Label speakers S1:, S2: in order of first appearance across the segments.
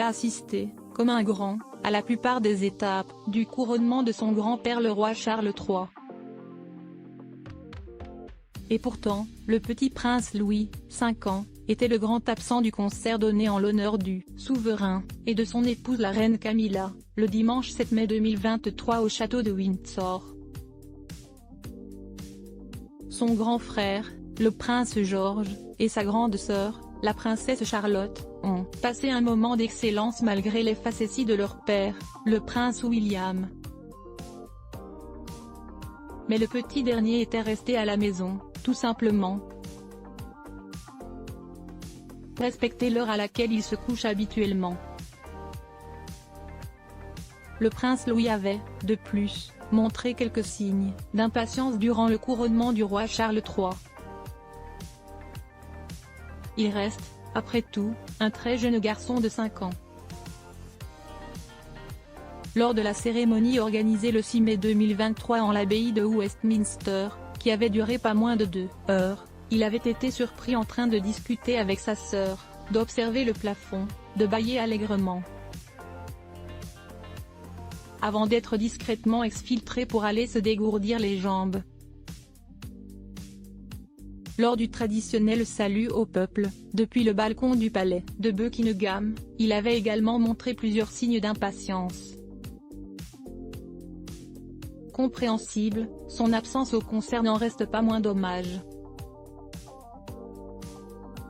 S1: a assisté, comme un grand, à la plupart des étapes du couronnement de son grand-père le roi Charles III. Et pourtant, le petit prince Louis, 5 ans, était le grand absent du concert donné en l'honneur du souverain et de son épouse la reine Camilla, le dimanche 7 mai 2023 au château de Windsor. Son grand frère, le prince George, et sa grande sœur, la princesse Charlotte, ont passé un moment d'excellence malgré les facéties de leur père, le prince William. Mais le petit dernier était resté à la maison, tout simplement. Respecter l'heure à laquelle il se couche habituellement. Le prince Louis avait, de plus, montré quelques signes d'impatience durant le couronnement du roi Charles III. Il reste, après tout, un très jeune garçon de 5 ans. Lors de la cérémonie organisée le 6 mai 2023 en l'abbaye de Westminster, qui avait duré pas moins de 2 heures, il avait été surpris en train de discuter avec sa sœur, d'observer le plafond, de bâiller allègrement, avant d'être discrètement exfiltré pour aller se dégourdir les jambes. Lors du traditionnel salut au peuple, depuis le balcon du palais de Buckingham, il avait également montré plusieurs signes d'impatience. Compréhensible, son absence au concert n'en reste pas moins dommage.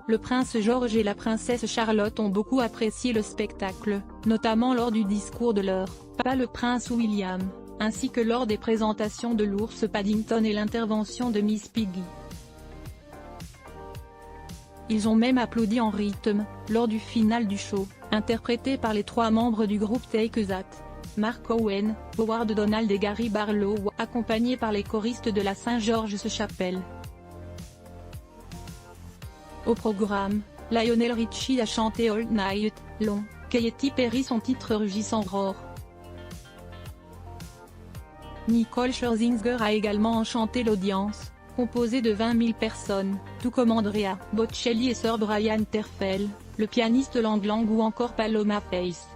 S1: Le prince George et la princesse Charlotte ont beaucoup apprécié le spectacle, notamment lors du discours de leur papa le prince William, ainsi que lors des présentations de l'ours Paddington et l'intervention de Miss Piggy. Ils ont même applaudi en rythme, lors du final du show, interprété par les 3 membres du groupe Take That, Mark Owen, Howard Donald et Gary Barlow, accompagnés par les choristes de la St. George's Chapel. Au programme, Lionel Richie a chanté All Night Long, Katy Perry son titre rugissant Roar. Nicole Scherzinger a également enchanté l'audience, composée de 20 000 personnes, tout comme Andrea Bocelli et Sir Brian Terfel, le pianiste Lang Lang ou encore Paloma Faith.